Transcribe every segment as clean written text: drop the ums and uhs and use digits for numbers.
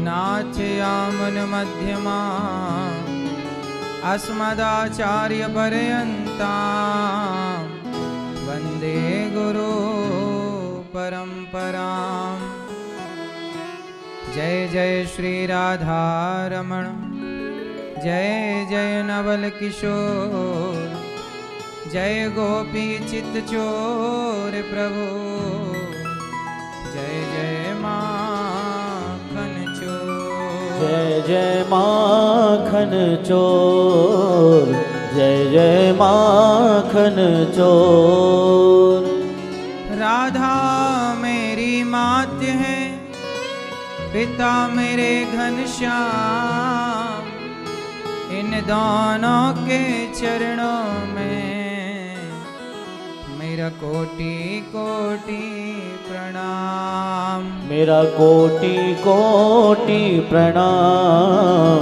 नाथयामन मध्यमा अस्मदाचार्यपर्यन्तां वन्दे गुरु परम्पराम्। जय जय श्री राधारमण, जय जय नवल किशोर, जय गोपी चित चोर प्रभु, जय जय माखन चोर। जय जय माखन चोर, जय जय माखन चोर। राधा मेरी मात है, पिता मेरे घनश्याम, इन दोनों के चरणों में मेरा कोटि कोटि प्रणाम। मेरा कोटि कोटि प्रणाम,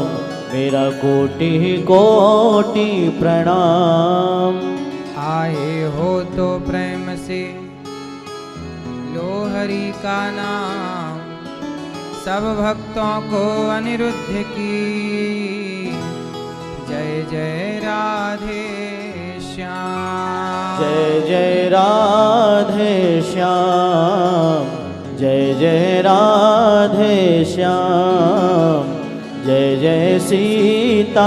मेरा कोटि कोटि प्रणाम। आए हो तो प्रेम से लो हरि का नाम, सब भक्तों को अनिरुद्ध की जय जय राधे श्याम। जय जय राधे श्याम, जय जय राधे श्याम, जय जय सीताराम।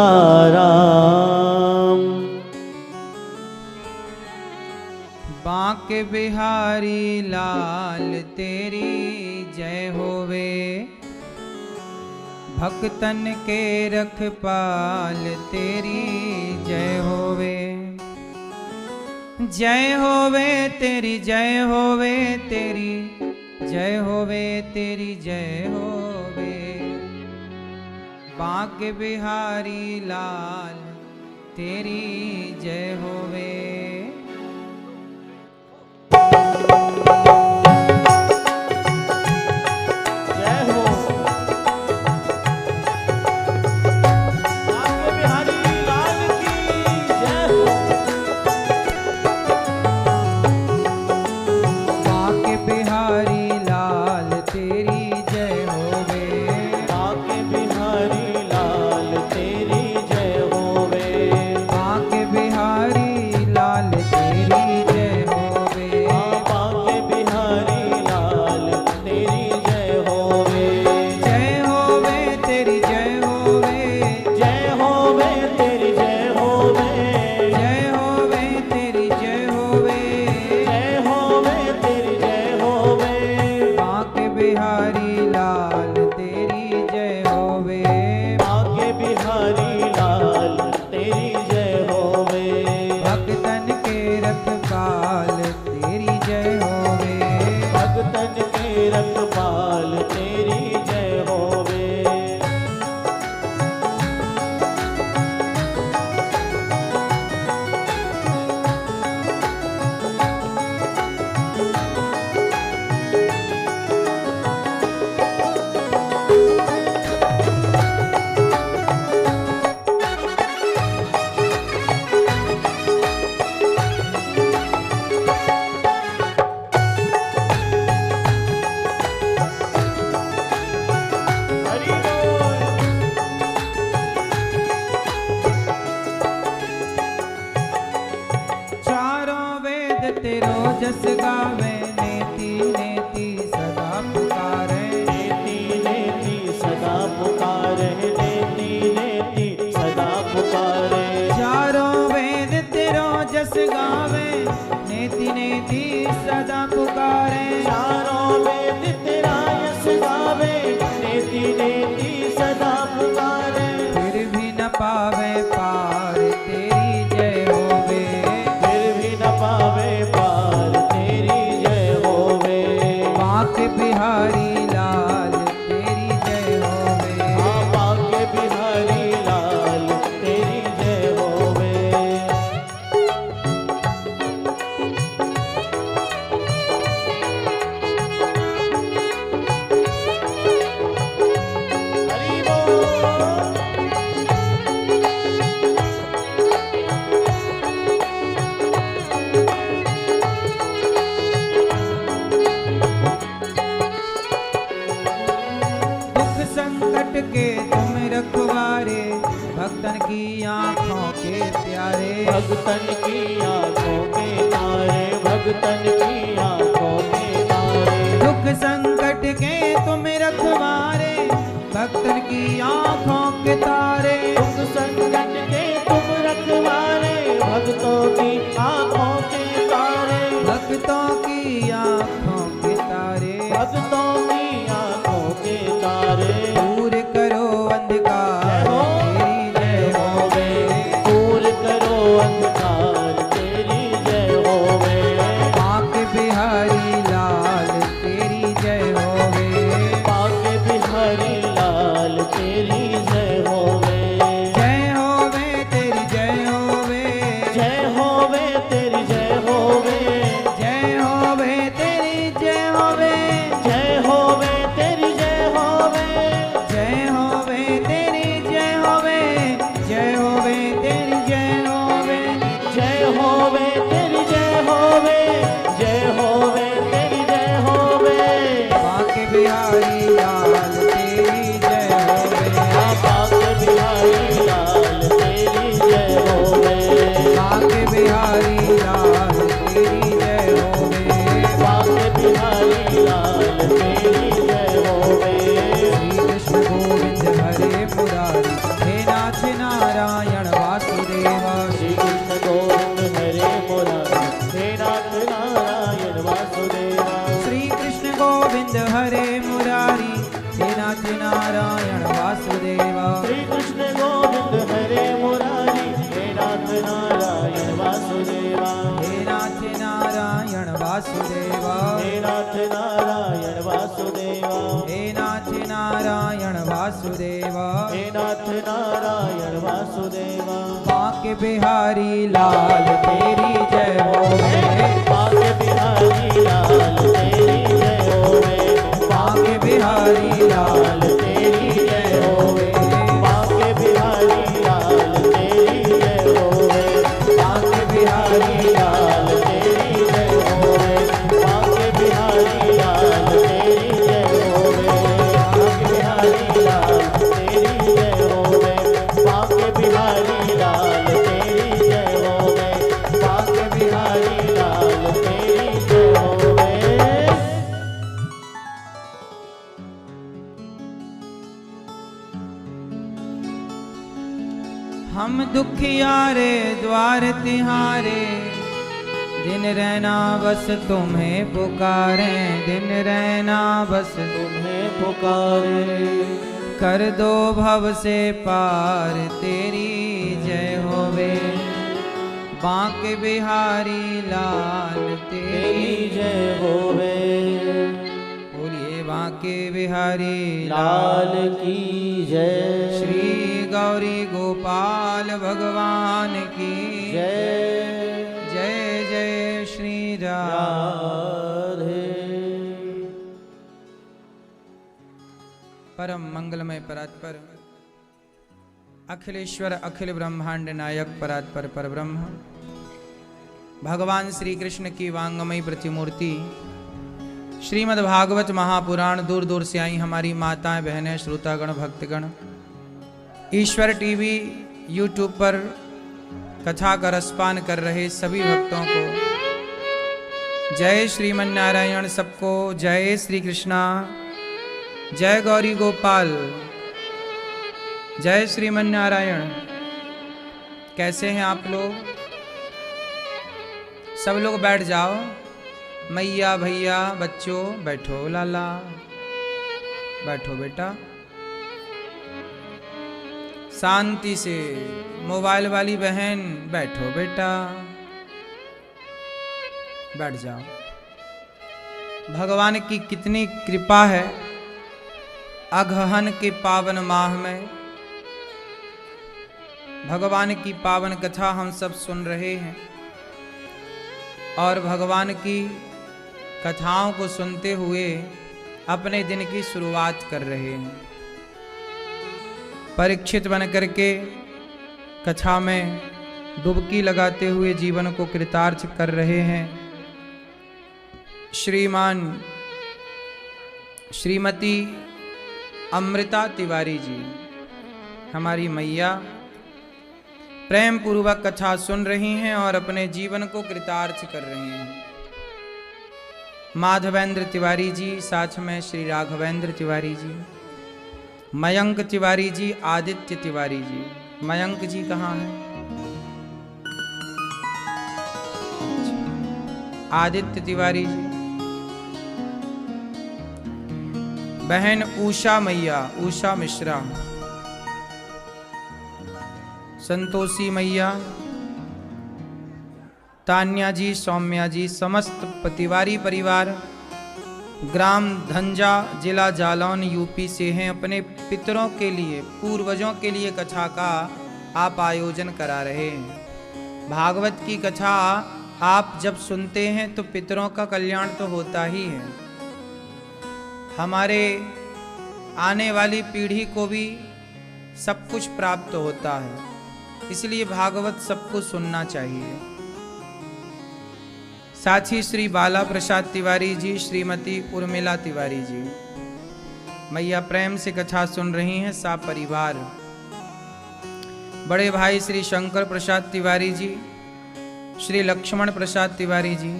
बांके बिहारी लाल तेरी जय होवे, भक्तन के रखपाल तेरी जय होवे। जय होवे तेरी, जय होवे तेरी, जय होवे तेरी, जय होवे। बांके बिहारी लाल तेरी जय होवे। के तुम रखवारे, भक्तन की आँखों के प्यारे। भक्तन की आँखों के तारे, भक्तन की आँखों के तारे। दुख संकट के तुम रखवारे, भक्तन की आँखों के तारे। दुख संकट के तुम रखवारे, भक्तों की आँखों के तारे। भक्तों की आँखों के तारे, भक्तों की आँखों के तारे। दूर करो अंधकार तेरी जय होवे। दूर करो अंधकार तेरी जय होवे। बांके बिहारी लाल तेरी जय होवे। बांके बिहारी लाल तेरी जय होवे। जय होवे तेरी जय होवे। जय होवे तेरी जय होवे। जय होवे तेरी जय होवे। जय होवे तेरी जय होवे। जय होवे तेरी जय होवे। जय होवे तेरी जय होवे। जय होवे तेरी जय होवे। जय होवे तेरी जय होवे। बांके बिहारी लाल तेरी जय होवे। बांके बिहारी लाल तेरी जय होवे। बांके बिहारी लाल तेरी जय होवे। बांके बिहारी लाल तेरी जय होवे। श्री कृष्ण गोविंद हरे मुरारी, हे नाथ नारायण वासुदेवा। श्री कृष्ण गोविंद हरे मुरारी, हे नाथ नारायण वासुदेवा। श्री कृष्ण गोविंद हरे मुरारी, हे नाथ नारायण वासुदेवा। श्री कृष्ण गोविंद हरे मुरारी, हे नाथ नारायण वासुदेवा। हे नाथ नारायण वासुदेवा। हे नाथ नारायण वासुदेवा। हे नाथ नारायण वासुदेवा। हे नाथ नारायण वासुदेवा। बांके बिहारी लाल तेरी जय होवे। बांके बिहारी लाल तेरी जय होवे। बांके बिहारी लाल तेरी जय होवे। बांके बिहारी लाल तेरी जय होवे। बांके बिहारी लाल तेरी जय होवे। बांके बिहारी लाल तेरी जय होवे। बांके बिहारी लाल तेरी जय होवे। बांके बिहारी लाल तेरी जय होवे। बांके बिहारी लाल तेरी जय होवे। हम दुखियारे द्वार तिहारे, दिन रहना बस तुम्हें पुकारे। दिन रहना बस तुम्हें पुकारे। कर दो भव से पार तेरी जय होवे। बांके बिहारी लाल तेरी तेरी जय होवे। बोलिए बांके बिहारी लाल की जय। श्री गौरी गोपाल भगवान की जय। जय जय श्री राम। राधे। परम मंगलमय परात्पर अखिलेश्वर अखिल ब्रह्मांड नायक परात्पर परब्रह्म भगवान श्री कृष्ण की वांगमयी प्रतिमूर्ति श्रीमद् भागवत महापुराण दूर दूर से आई हमारी माताएं बहनें श्रोतागण भक्तगण ईश्वर टीवी यूट्यूब पर कथा का रसपान कर रहे सभी भक्तों को जय श्रीमन नारायण। सबको जय श्री कृष्णा। जय गौरी गोपाल। जय श्रीमन नारायण। कैसे हैं आप लोग? सब लोग बैठ जाओ। मैया भैया बच्चों बैठो। लाला बैठो बेटा शांति से। मोबाइल वाली बहन बैठो बेटा बैठ जाओ। भगवान की कितनी कृपा है। अगहन के पावन माह में भगवान की पावन कथा हम सब सुन रहे हैं और भगवान की कथाओं को सुनते हुए अपने दिन की शुरुआत कर रहे हैं। परीक्षित बन करके कथा में डुबकी लगाते हुए जीवन को कृतार्थ कर रहे हैं। श्रीमान श्रीमती अमृता तिवारी जी, हमारी मैया प्रेम पूर्वक कथा सुन रही हैं और अपने जीवन को कृतार्थ कर रही हैं। माधवेंद्र तिवारी जी, साथ में श्री राघवेंद्र तिवारी जी, मयंक तिवारी जी, आदित्य तिवारी जी। मयंक जी कहाँ हैं? आदित्य तिवारी जी, बहन उषा मैया, उषा मिश्रा, संतोषी मैया, तान्या जी, सौम्या जी, समस्त तिवारी परिवार ग्राम धंजा, जिला जालौन, यूपी से हैं। अपने पितरों के लिए, पूर्वजों के लिए कथा का आप आयोजन करा रहे हैं। भागवत की कथा आप जब सुनते हैं तो पितरों का कल्याण तो होता ही है, हमारे आने वाली पीढ़ी को भी सब कुछ प्राप्त होता है। इसलिए भागवत सबको सुनना चाहिए। साथ ही श्री बाला प्रसाद तिवारी जी, श्रीमती उर्मिला तिवारी जी, मैया प्रेम से कथा सुन रही हैं, सा परिवार। बड़े भाई श्री शंकर प्रसाद तिवारी जी, श्री लक्ष्मण प्रसाद तिवारी जी,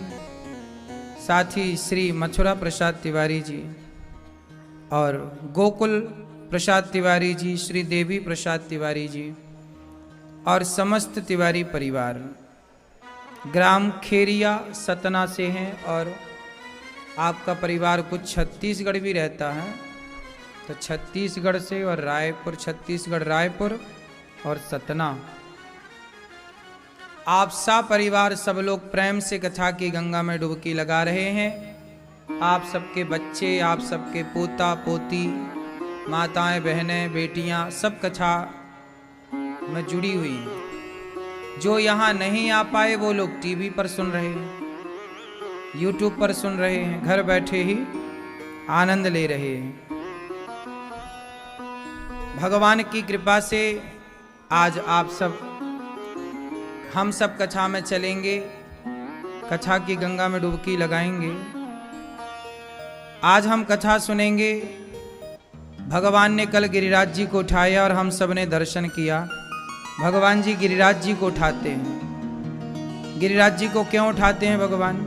साथ ही श्री मथुरा प्रसाद तिवारी जी और गोकुल प्रसाद तिवारी जी, श्री देवी प्रसाद तिवारी जी और समस्त तिवारी परिवार ग्राम खेरिया सतना से हैं। और आपका परिवार कुछ छत्तीसगढ़ भी रहता है, तो छत्तीसगढ़ से और रायपुर, छत्तीसगढ़ रायपुर और सतना, आप सा परिवार सब लोग प्रेम से कथा की गंगा में डुबकी लगा रहे हैं। आप सबके बच्चे, आप सबके पोता पोती, माताएं, बहनें, बेटियां सब कथा में जुड़ी हुई हैं। जो यहाँ नहीं आ पाए वो लोग टीवी पर सुन रहे हैं, यूट्यूब पर सुन रहे हैं, घर बैठे ही आनंद ले रहे हैं। भगवान की कृपा से आज आप सब, हम सब कथा में चलेंगे, कथा की गंगा में डुबकी लगाएंगे। आज हम कथा सुनेंगे। भगवान ने कल गिरिराज जी को उठाया और हम सब ने दर्शन किया। भगवान जी गिरिराज जी को उठाते हैं। गिरिराज जी को क्यों उठाते हैं भगवान?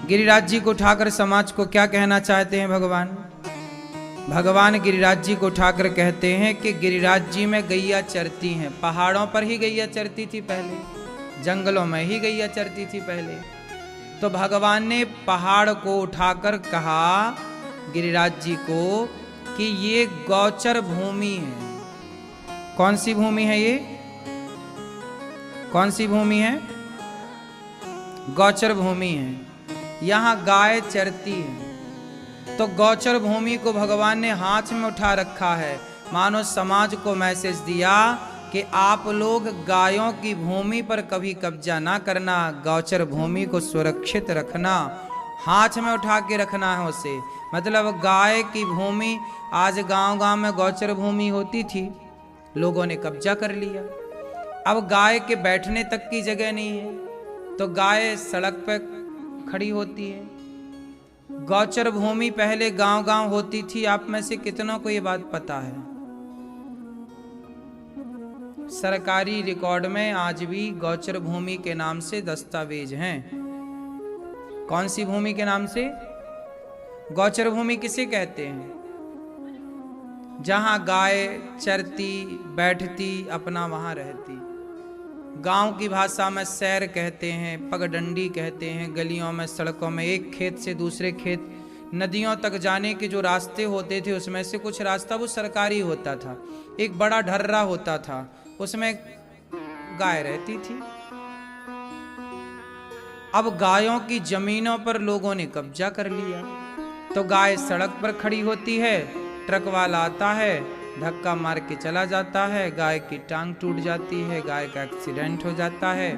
गिरिराज जी को उठाकर समाज को क्या कहना चाहते हैं भगवान? भगवान गिरिराज जी को उठाकर कहते हैं कि गिरिराज जी में गैया चरती हैं। पहाड़ों पर ही गैया चरती थी पहले, जंगलों में ही गैया चरती थी पहले। तो भगवान ने पहाड़ को उठाकर कहा गिरिराज जी को कि ये गौचर भूमि है। कौन सी भूमि है ये? कौन सी भूमि है? गौचर भूमि है। यहाँ गाय चरती है। तो गौचर भूमि को भगवान ने हाथ में उठा रखा है, मानो समाज को मैसेज दिया कि आप लोग गायों की भूमि पर कभी कब्जा ना करना, गौचर भूमि को सुरक्षित रखना, हाथ में उठा के रखना है उसे। मतलब गाय की भूमि, आज गांव-गांव में गौचर भूमि होती थी, लोगों ने कब्जा कर लिया। अब गाय के बैठने तक की जगह नहीं है, तो गाय सड़क पर खड़ी होती है। गौचर भूमि पहले गांव-गांव होती थी। आप में से कितनों को ये बात पता है? सरकारी रिकॉर्ड में आज भी गौचर भूमि के नाम से दस्तावेज हैं। कौन सी भूमि के नाम से? गौचर भूमि किसे कहते हैं? जहां गाय चरती, बैठती, अपना वहां रहती। गांव की भाषा में सैर कहते हैं, पगडंडी कहते हैं। गलियों में, सड़कों में, एक खेत से दूसरे खेत, नदियों तक जाने के जो रास्ते होते थे उसमें से कुछ रास्ता वो सरकारी होता था। एक बड़ा ढर्रा होता था, उसमें गाय रहती थी। अब गायों की जमीनों पर लोगों ने कब्जा कर लिया, तो गाय सड़क पर खड़ी होती है, ट्रक वाला आता है, धक्का मार के चला जाता है, गाय की टांग टूट जाती है, गाय का एक्सीडेंट हो जाता है।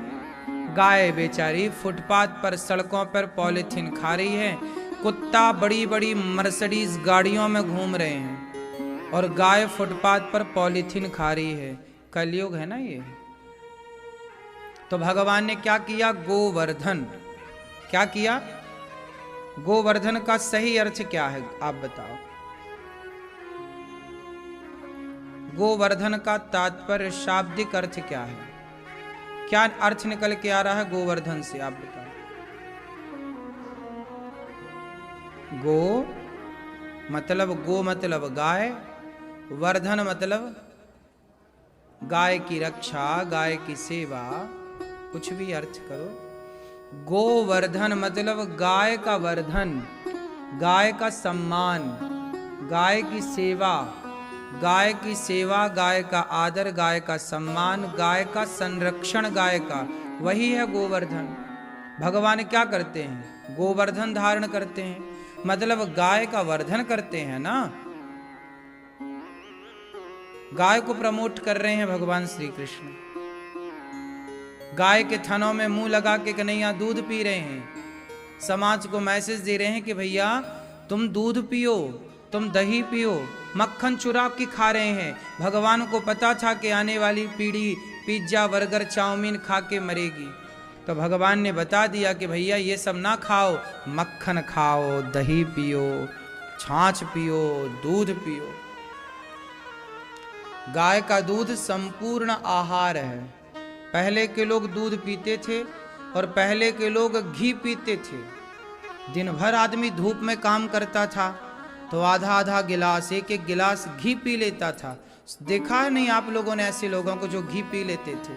गाय बेचारी फुटपाथ पर, सड़कों पर पॉलीथीन खा रही है। कुत्ता बड़ी बड़ी मर्सिडीज गाड़ियों में घूम रहे हैं और गाय फुटपाथ पर पॉलीथीन खा रही है। कलयुग है ना ये। तो भगवान ने क्या किया? गोवर्धन। क्या किया? गोवर्धन का सही अर्थ क्या है आप बताओ? गोवर्धन का तात्पर्य शाब्दिक अर्थ क्या है? क्या अर्थ निकल के आ रहा है गोवर्धन से, आप बताओ। गो मतलब गाय, वर्धन मतलब गाय की रक्षा, गाय की सेवा, कुछ भी अर्थ करो। गोवर्धन मतलब गाय का वर्धन, गाय का सम्मान, गाय की सेवा, गाय की सेवा, गाय का आदर, गाय का सम्मान, गाय का संरक्षण, गाय का, वही है गोवर्धन। भगवान क्या करते हैं? गोवर्धन धारण करते हैं, मतलब गाय का वर्धन करते हैं ना। गाय को प्रमोट कर रहे हैं भगवान श्री कृष्ण। गाय के थनों में मुंह लगा के कन्हैया दूध पी रहे हैं, समाज को मैसेज दे रहे हैं कि भैया तुम दूध पियो, तुम दही पियो, मक्खन चुरा के खा रहे हैं। भगवान को पता था कि आने वाली पीढ़ी पिज्जा बर्गर चाउमीन खा के मरेगी, तो भगवान ने बता दिया कि भैया ये सब ना खाओ, मक्खन खाओ, दही पियो, छाछ पियो, दूध पियो। गाय का दूध संपूर्ण आहार है। पहले के लोग दूध पीते थे और पहले के लोग घी पीते थे। दिन भर आदमी धूप में काम करता था तो आधा आधा गिलास, एक एक गिलास घी पी लेता था। देखा नहीं आप लोगों ने ऐसे लोगों को जो घी पी लेते थे?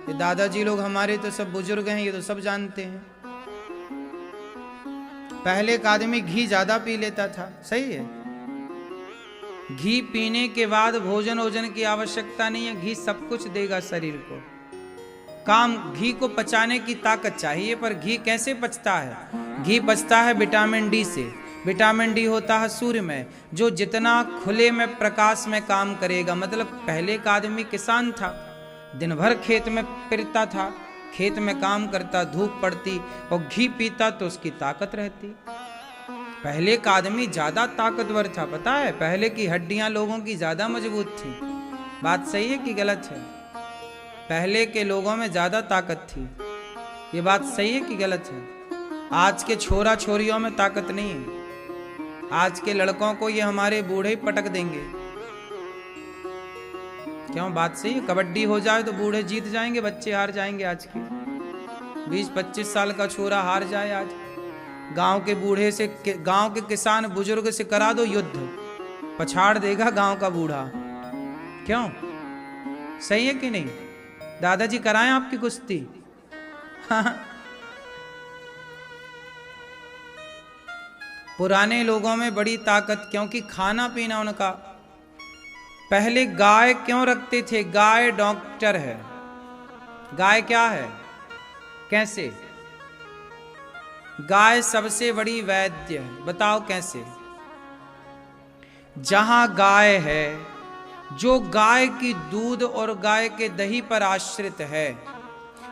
ये दादाजी लोग हमारे तो सब बुजुर्ग हैं, ये तो सब जानते हैं। पहले का आदमी घी ज्यादा पी लेता था, सही है। घी पीने के बाद भोजन वोजन की आवश्यकता नहीं है, घी सब कुछ देगा शरीर को। काम, घी को पचाने की ताकत चाहिए, पर घी कैसे पचता है? घी पचता है विटामिन डी से। विटामिन डी होता है सूर्य में, जो जितना खुले में प्रकाश में काम करेगा। मतलब पहले का आदमी किसान था, दिन भर खेत में फिरता था, खेत में काम करता, धूप पड़ती और घी पीता तो उसकी ताकत रहती। पहले का आदमी ज्यादा ताकतवर था, पता है? पहले की हड्डियां लोगों की ज्यादा मजबूत थी। बात सही है कि गलत है? पहले के लोगों में ज्यादा ताकत थी। ये बात सही है कि गलत है? आज के छोरा छोरियों में ताकत नहीं है। आज के लड़कों को ये हमारे बूढ़े ही पटक देंगे। क्यों? बात सही है। कबड्डी हो जाए तो बूढ़े जीत जाएंगे, बच्चे हार जाएंगे। आज के 20-25 साल का छोरा हार जाए आज, गांव के बूढ़े से, गांव के किसान बुजुर्ग से करा दो युद्ध, पछाड़ देगा गांव का बूढ़ा। क्यों? सही है कि नहीं? दादाजी कराएं आपकी कुश्ती? पुराने लोगों में बड़ी ताकत, क्योंकि खाना पीना उनका। पहले गाय क्यों रखते थे? गाय डॉक्टर है। गाय क्या है? कैसे? गाय सबसे बड़ी वैद्य है। बताओ कैसे? जहां गाय है, जो गाय की दूध और गाय के दही पर आश्रित है,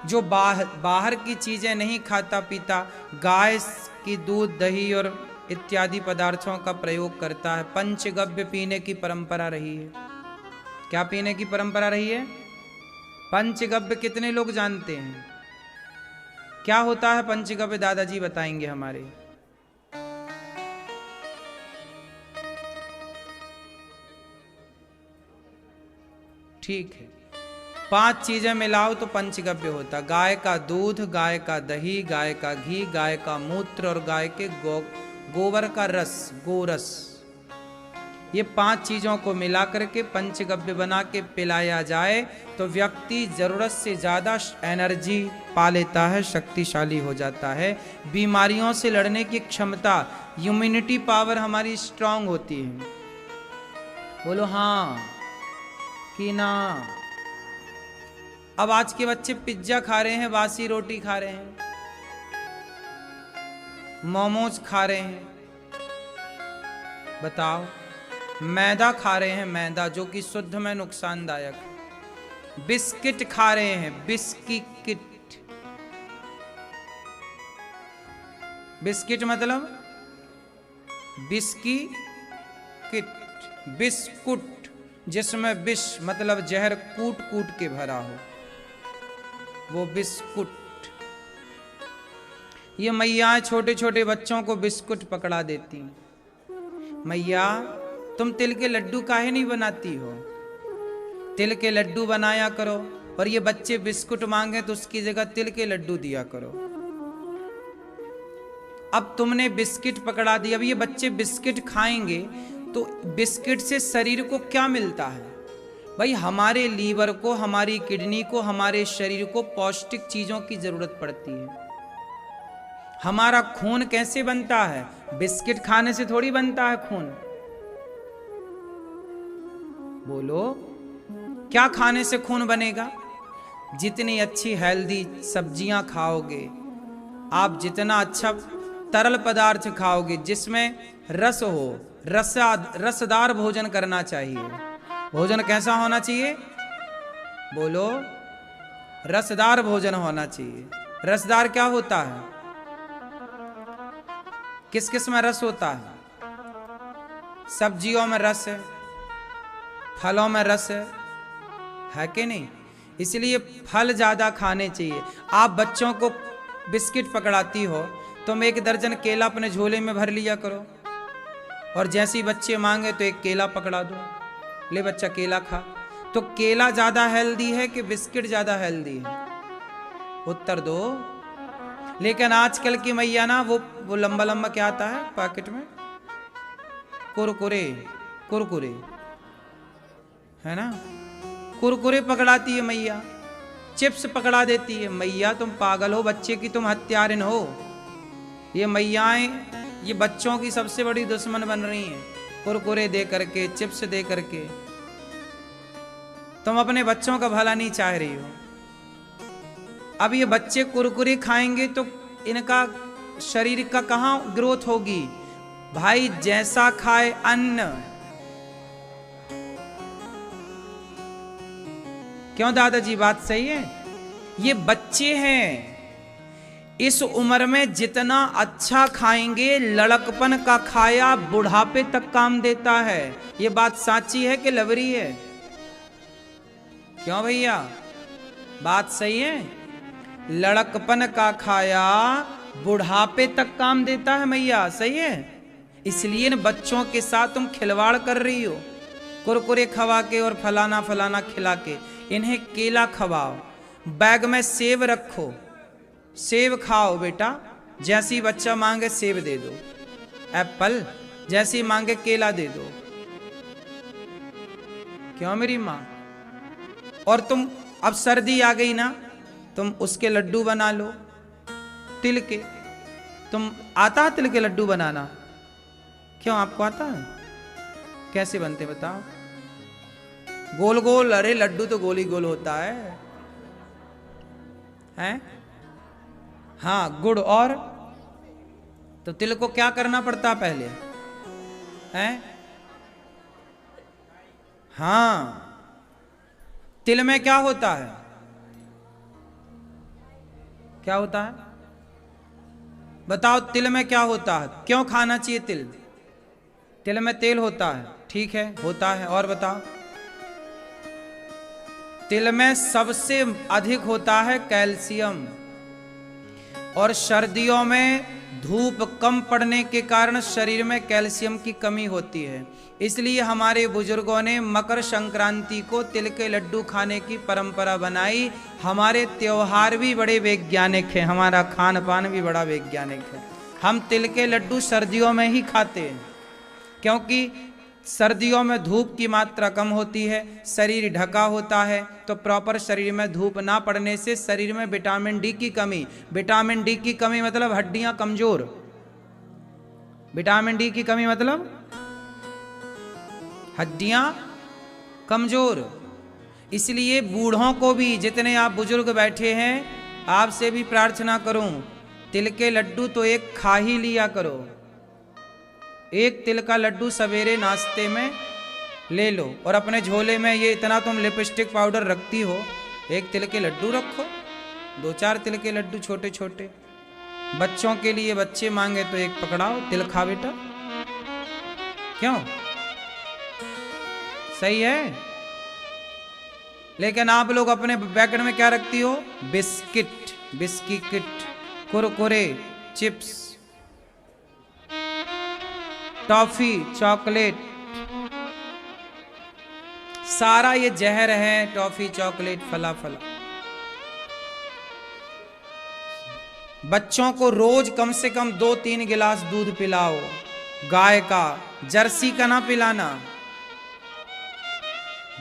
जो बाहर की चीजें नहीं खाता पीता, गाय की दूध दही और इत्यादि पदार्थों का प्रयोग करता है। पंचगव्य पीने की परंपरा रही है। क्या पीने की परंपरा रही है? पंचगव्य कितने लोग जानते हैं? क्या होता है पंचगव्य? दादाजी बताएंगे हमारे। ठीक है, 5 चीजें मिलाओ तो पंचगव्य होता। गाय का दूध, गाय का दही, गाय का घी, गाय का मूत्र और गाय के गोबर का रस, गोरस। ये 5 चीजों को मिला करके पंचगव्य बना के पिलाया जाए तो व्यक्ति जरूरत से ज्यादा एनर्जी पा लेता है, शक्तिशाली हो जाता है। बीमारियों से लड़ने की क्षमता, इम्यूनिटी पावर हमारी स्ट्रांग होती है। बोलो हाँ कि ना? अब आज के बच्चे पिज्जा खा रहे हैं, बासी रोटी खा रहे हैं, मोमोज खा रहे हैं। बताओ, मैदा खा रहे हैं, मैदा जो कि शुद्ध में नुकसानदायक है। बिस्किट खा रहे हैं, बिस्किट। बिस्किट मतलब बिस्की किट, बिस्कुट, जिसमें विष मतलब जहर कूट कूट के भरा हो, वो बिस्कुट। ये मैया छोटे छोटे बच्चों को बिस्कुट पकड़ा देती हैं। मैया तुम तिल के लड्डू काहे नहीं बनाती हो? तिल के लड्डू बनाया करो, और ये बच्चे बिस्कुट मांगे तो उसकी जगह तिल के लड्डू दिया करो। अब तुमने बिस्किट पकड़ा दिया, अब ये बच्चे बिस्किट खाएंगे तो बिस्किट से शरीर को क्या मिलता है भाई? हमारे लीवर को, हमारी किडनी को, हमारे शरीर को पौष्टिक चीजों की जरूरत पड़ती है। हमारा खून कैसे बनता है? बिस्किट खाने से थोड़ी बनता है खून। बोलो, क्या खाने से खून बनेगा? जितनी अच्छी हेल्दी सब्जियां खाओगे आप, जितना अच्छा तरल पदार्थ खाओगे जिसमें रस हो, रसदार भोजन करना चाहिए। भोजन कैसा होना चाहिए? बोलो, रसदार भोजन होना चाहिए। रसदार क्या होता है? किस किस में रस होता है? सब्जियों में रस है, फलों में रस है कि नहीं? इसलिए फल ज्यादा खाने चाहिए। आप बच्चों को बिस्किट पकड़ाती हो, तुम 1 दर्जन केला अपने झोले में भर लिया करो, और जैसे ही बच्चे मांगे तो 1 केला पकड़ा दो, ले बच्चा केला खा। तो केला ज्यादा हेल्दी है कि बिस्किट ज्यादा हेल्दी है? उत्तर दो। लेकिन आजकल की मैया ना वो लंबा लंबा क्या आता है पैकेट में, कुरकुरे है ना, कुरकुरे पकड़ाती है मैया, चिप्स पकड़ा देती है मैया। तुम पागल हो, बच्चे की तुम हत्यारिन हो। ये मैयाएं ये बच्चों की सबसे बड़ी दुश्मन बन रही हैं, कुरकुरे दे करके, चिप्स दे करके। तुम अपने बच्चों का भला नहीं चाह रही हो। अब ये बच्चे कुरकुरे खाएंगे तो इनका शरीर का कहां ग्रोथ होगी भाई? जैसा खाए अन्न। क्यों दादाजी, बात सही है? ये बच्चे हैं, इस उम्र में जितना अच्छा खाएंगे, लड़कपन का खाया बुढ़ापे तक काम देता है। ये बात साची है कि लवरी है? क्यों भैया, बात सही है? लड़कपन का खाया बुढ़ापे तक काम देता है मैया, सही है? इसलिए इन बच्चों के साथ तुम खिलवाड़ कर रही हो, कुरकुरे खवा के और फलाना फलाना खिला के। इन्हें केला खवाओ, बैग में सेब रखो, सेब खाओ बेटा। जैसे ही बच्चा मांगे सेब दे दो, एप्पल, जैसे ही मांगे केला दे दो। क्यों मेरी माँ? और तुम, अब सर्दी आ गई ना, तुम उसके लड्डू बना लो तिल के। तुम आता है तिल के लड्डू बनाना? क्यों, आपको आता है? कैसे बनते बताओ? गोल गोल, अरे लड्डू तो गोल ही गोल होता है, हैं? हाँ, गुड़ और तो तिल को क्या करना पड़ता पहले, हैं? हाँ, तिल में क्या होता है? क्या होता है बताओ? तिल में क्या होता है? क्यों खाना चाहिए तिल? तिल में तेल होता है, ठीक है, होता है। और बताओ? तिल में सबसे अधिक होता है कैल्शियम, और सर्दियों में धूप कम पड़ने के कारण शरीर में कैल्शियम की कमी होती है। इसलिए हमारे बुजुर्गों ने मकर संक्रांति को तिल के लड्डू खाने की परंपरा बनाई। हमारे त्योहार भी बड़े वैज्ञानिक हैं, हमारा खान पान भी बड़ा वैज्ञानिक है। हम तिल के लड्डू सर्दियों में ही खाते हैं, क्योंकि सर्दियों में धूप की मात्रा कम होती है, शरीर ढका होता है, तो प्रॉपर शरीर में धूप ना पड़ने से शरीर में विटामिन डी की कमी, विटामिन डी की कमी मतलब हड्डियां कमजोर, विटामिन डी की कमी मतलब हड्डियां कमजोर। इसलिए बूढ़ों को भी, जितने आप बुजुर्ग बैठे हैं, आपसे भी प्रार्थना करूं, तिल के लड्डू तो एक खा ही लिया करो। एक तिल का लड्डू सवेरे नाश्ते में ले लो, और अपने झोले में ये इतना तुम लिपस्टिक पाउडर रखती हो, एक तिल के लड्डू रखो, 2-4 तिल के लड्डू छोटे छोटे। बच्चों के लिए, बच्चे मांगे तो एक पकड़ाओ, तिल खा बेटा। क्यों, सही है? लेकिन आप लोग अपने पैकेट में क्या रखती हो? Biscuit, biscuit, Kurkure, chips, toffee, chocolate, सारा ये जहर है, टॉफी चॉकलेट फला फला। बच्चों को रोज कम से कम 2-3 गिलास दूध पिलाओ, गाय का, जर्सी का ना पिलाना।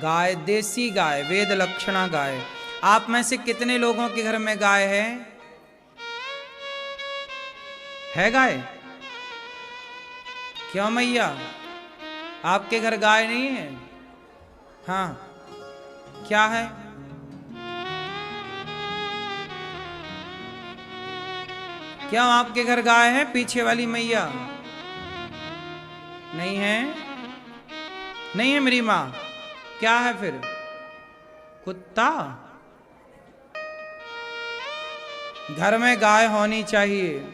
गाय, देसी गाय, वेद लक्षणा गाय। आप में से कितने लोगों के घर में गाय है? है गाय? क्यों मैया, आपके घर गाय नहीं है? हाँ, क्या है? क्या आपके घर गाय है? पीछे वाली मैया नहीं है? नहीं है मेरी माँ, क्या है फिर? कुत्ता? घर में गाय होनी चाहिए।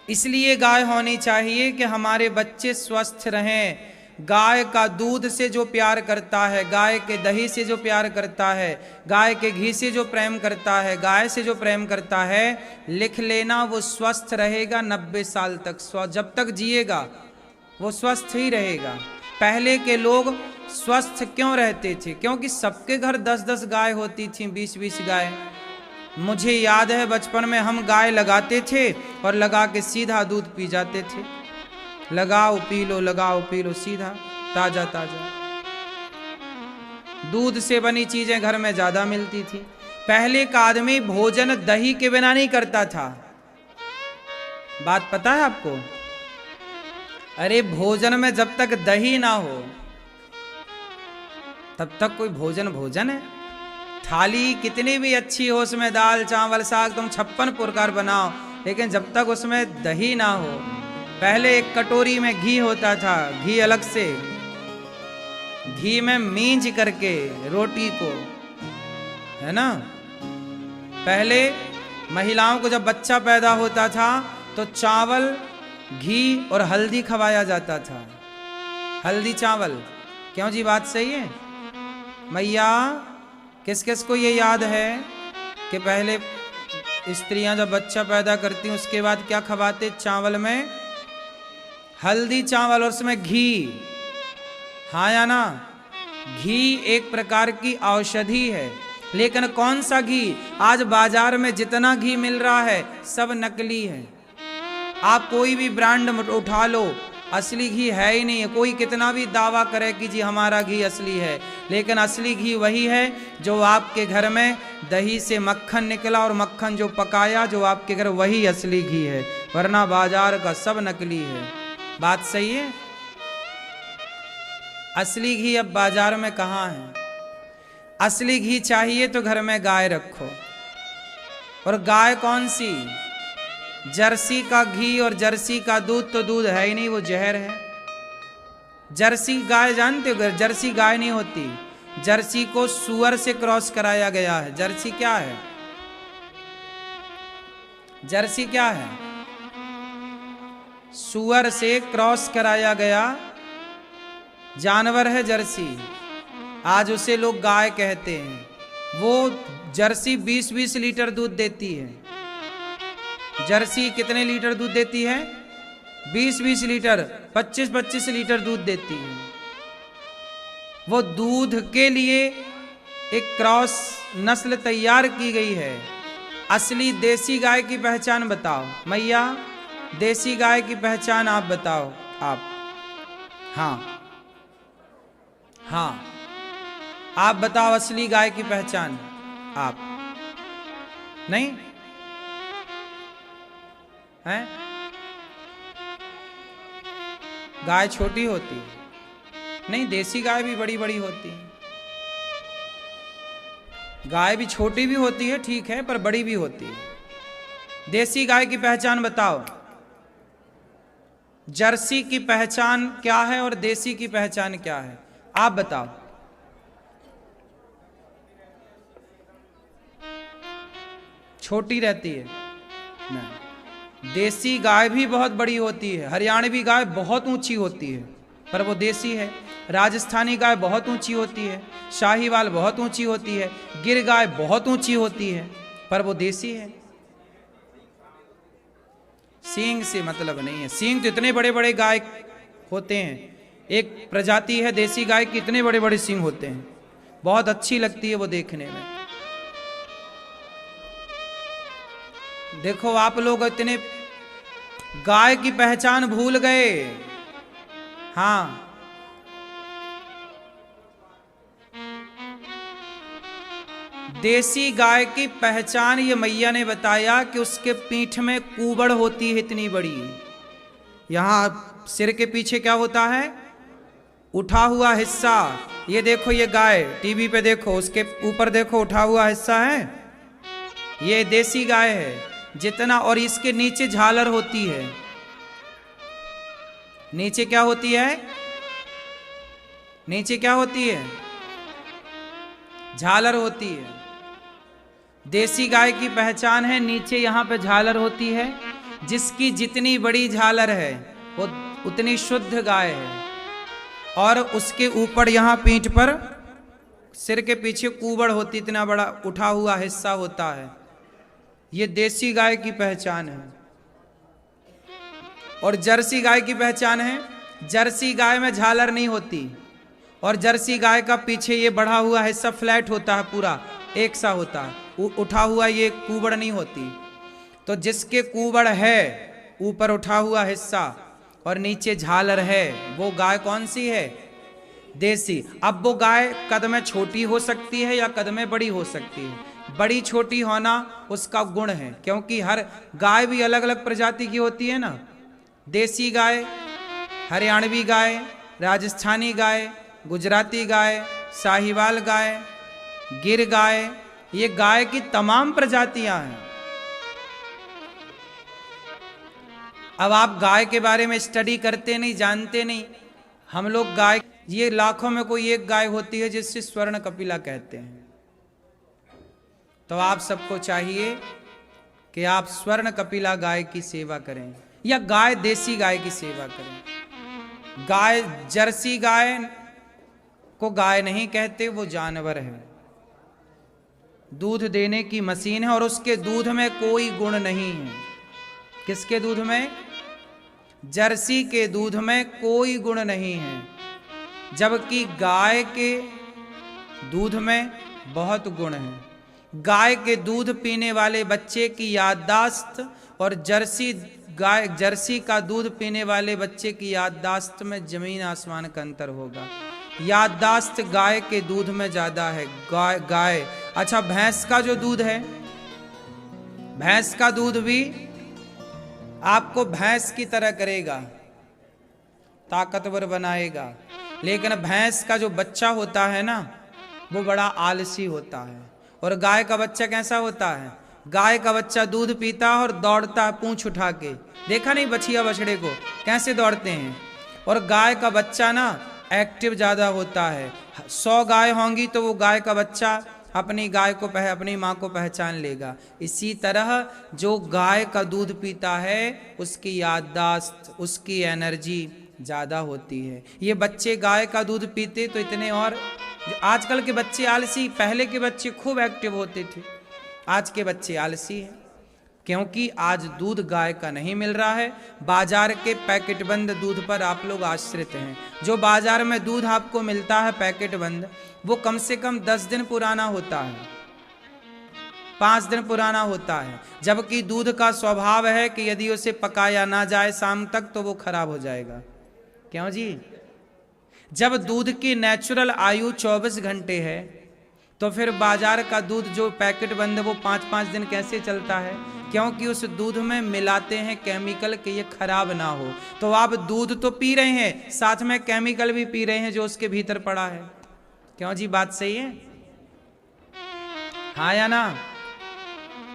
इसलिए गाय होनी चाहिए कि हमारे बच्चे स्वस्थ रहें। गाय का दूध से जो प्यार करता है, गाय के दही से जो प्यार करता है, गाय के घी से जो प्रेम करता है, गाय से जो प्रेम करता है, लिख लेना वो स्वस्थ रहेगा 90 साल तक। जब तक जिएगा वो स्वस्थ ही रहेगा। पहले के लोग स्वस्थ क्यों रहते थे? क्योंकि सबके घर 10-10 गाय होती थी, 20-20 गाय। मुझे याद है बचपन में हम गाय लगाते थे और लगा के सीधा दूध पी जाते थे। लगाओ पी लो, लगाओ पी लो, सीधा ताजा ताजा। दूध से बनी चीजें घर में ज्यादा मिलती थी। पहले का आदमी भोजन दही के बिना नहीं करता था। बात पता है आपको? अरे भोजन में जब तक दही ना हो तब तक कोई भोजन भोजन है? थाली कितनी भी अच्छी हो, उसमें दाल चावल साग तुम 56 प्रकार बनाओ, लेकिन जब तक उसमें दही ना हो। पहले एक कटोरी में घी होता था, घी अलग से, घी में मींज करके रोटी को, है ना। पहले महिलाओं को जब बच्चा पैदा होता था तो चावल, घी और हल्दी खवाया जाता था। हल्दी चावल। क्यों जी, बात सही है मैया? किस किस को ये याद है कि पहले स्त्रियां जब बच्चा पैदा करती हैं उसके बाद क्या खवाते? चावल में हल्दी चावल और उसमें घी। हाँ या ना? घी एक प्रकार की औषधि है, लेकिन कौन सा घी? आज बाजार में जितना घी मिल रहा है सब नकली है। आप कोई भी ब्रांड उठा लो, असली घी है ही नहीं है। कोई कितना भी दावा करे कि जी हमारा घी असली है, लेकिन असली घी वही है जो आपके घर में दही से मक्खन निकला और मक्खन जो पकाया, जो आपके घर, वही असली घी है, वरना बाजार का सब नकली है। बात सही है? असली घी अब बाजार में कहाँ है? असली घी चाहिए तो घर में गाय रखो। और गाय कौन सी? जर्सी का घी और जर्सी का दूध तो दूध है ही नहीं, वो जहर है। जर्सी गाय जानते हो? जर्सी गाय नहीं होती, जर्सी को सुअर से क्रॉस कराया गया है। जर्सी क्या है? जर्सी क्या है? सुअर से क्रॉस कराया गया जानवर है जर्सी। आज उसे लोग गाय कहते हैं। वो जर्सी 20-20 लीटर दूध देती है। जर्सी कितने लीटर दूध देती है? 20-20 लीटर, 25-25 लीटर दूध देती है। वो दूध के लिए एक क्रॉस नस्ल तैयार की गई है। असली देसी गाय की पहचान बताओ मैया, देसी गाय की पहचान आप बताओ। आप? हाँ हाँ, आप बताओ असली गाय की पहचान। आप नहीं है? गाय छोटी होती है? नहीं, देसी गाय भी बड़ी बड़ी होती है। गाय भी छोटी भी होती है, ठीक है, पर बड़ी भी होती है। देसी गाय की पहचान बताओ। जर्सी की पहचान क्या है और देसी की पहचान क्या है? आप बताओ। छोटी रहती है? नहीं। देसी गाय भी बहुत बड़ी होती है। हरियाणवी गाय बहुत ऊंची होती है, पर वो देसी है। राजस्थानी गाय बहुत ऊंची होती है, शाहीवाल बहुत ऊंची होती है, गिर गाय बहुत ऊंची होती है, पर वो देसी है। सींग से मतलब नहीं है। सींग तो इतने बड़े बड़े गाय होते हैं, एक प्रजाति है देसी गाय की, इतने बड़े बड़े सींग होते हैं, बहुत अच्छी लगती है वो देखने में। देखो आप लोग इतने गाय की पहचान भूल गए। हाँ, देसी गाय की पहचान ये मैया ने बताया कि उसके पीठ में कूबड़ होती है इतनी बड़ी। यहां सिर के पीछे क्या होता है? उठा हुआ हिस्सा। ये देखो, ये गाय टीवी पे देखो, उसके ऊपर देखो उठा हुआ हिस्सा है, ये देसी गाय है जितना। और इसके नीचे झालर होती है। नीचे क्या होती है? नीचे क्या होती है? झालर होती है। देसी गाय की पहचान है, नीचे यहां पे झालर होती है। जिसकी जितनी बड़ी झालर है वो उतनी शुद्ध गाय है। और उसके ऊपर यहां पीठ पर सिर के पीछे कूबड़ होती, इतना बड़ा उठा हुआ हिस्सा होता है। ये देसी गाय की पहचान है। और जर्सी गाय की पहचान है, जर्सी गाय में झालर नहीं होती। और जर्सी गाय का पीछे ये बढ़ा हुआ हिस्सा फ्लैट होता है, पूरा एक सा होता है, उठा हुआ ये कूबड़ नहीं होती। तो जिसके कूबड़ है, ऊपर उठा हुआ हिस्सा और नीचे झालर है, वो गाय कौन सी है? देसी। अब वो गाय कद में छोटी हो सकती है या कद में बड़ी हो सकती है। बड़ी छोटी होना उसका गुण है, क्योंकि हर गाय भी अलग अलग प्रजाति की होती है ना। देसी गाय, हरियाणवी गाय, राजस्थानी गाय, गुजराती गाय, साहिवाल गाय, गिर गाय, ये गाय की तमाम प्रजातियां हैं। अब आप गाय के बारे में स्टडी करते नहीं, जानते नहीं। हम लोग गाय, ये लाखों में कोई एक गाय होती है जिससे स्वर्ण कपिला कहते हैं। तो आप सबको चाहिए कि आप स्वर्ण कपिला गाय की सेवा करें या गाय देसी गाय की सेवा करें। गाय जर्सी गाय को गाय नहीं कहते, वो जानवर है, दूध देने की मशीन है। और उसके दूध में कोई गुण नहीं है। किसके दूध में? जर्सी के दूध में कोई गुण नहीं है, जबकि गाय के दूध में बहुत गुण है। गाय के दूध पीने वाले बच्चे की याददाश्त और जर्सी का दूध पीने वाले बच्चे की याददाश्त में जमीन आसमान का अंतर होगा। याददाश्त गाय के दूध में ज्यादा है। गाय अच्छा, भैंस का जो दूध है, भैंस का दूध भी आपको भैंस की तरह करेगा, ताकतवर बनाएगा। लेकिन भैंस का जो बच्चा होता है ना, वो बड़ा आलसी होता है। और गाय का बच्चा कैसा होता है? गाय का बच्चा दूध पीता है और दौड़ता है पूंछ उठा के। देखा नहीं बछिया बछड़े को कैसे दौड़ते हैं? और गाय का बच्चा ना एक्टिव ज्यादा होता है। 100 गाय होंगी तो वो गाय का बच्चा अपनी अपनी माँ को पहचान लेगा। इसी तरह जो गाय का दूध पीता है उसकी याददाश्त, उसकी एनर्जी ज्यादा होती है। ये बच्चे गाय का दूध पीते तो इतने, और आजकल के बच्चे आलसी, पहले के बच्चे खूब एक्टिव होते थे, आज के बच्चे आलसी हैं। क्योंकि आज दूध गाय का नहीं मिल रहा है, बाजार के पैकेट बंद दूध पर आप लोग आश्रित हैं। जो बाजार में दूध आपको मिलता है पैकेट बंद, वो कम से कम 10 दिन पुराना होता है, 5 दिन पुराना होता है। जबकि दूध का स्वभाव है कि यदि उसे पकाया ना जाए शाम तक तो वो खराब हो जाएगा। क्यों जी? जब दूध की नेचुरल आयु 24 घंटे है तो फिर बाजार का दूध जो पैकेट बंद है वो 5-5 दिन कैसे चलता है? क्योंकि उस दूध में मिलाते हैं केमिकल कि ये खराब ना हो। तो आप दूध तो पी रहे हैं, साथ में केमिकल भी पी रहे हैं जो उसके भीतर पड़ा है। क्यों जी, बात सही है? हाँ या ना?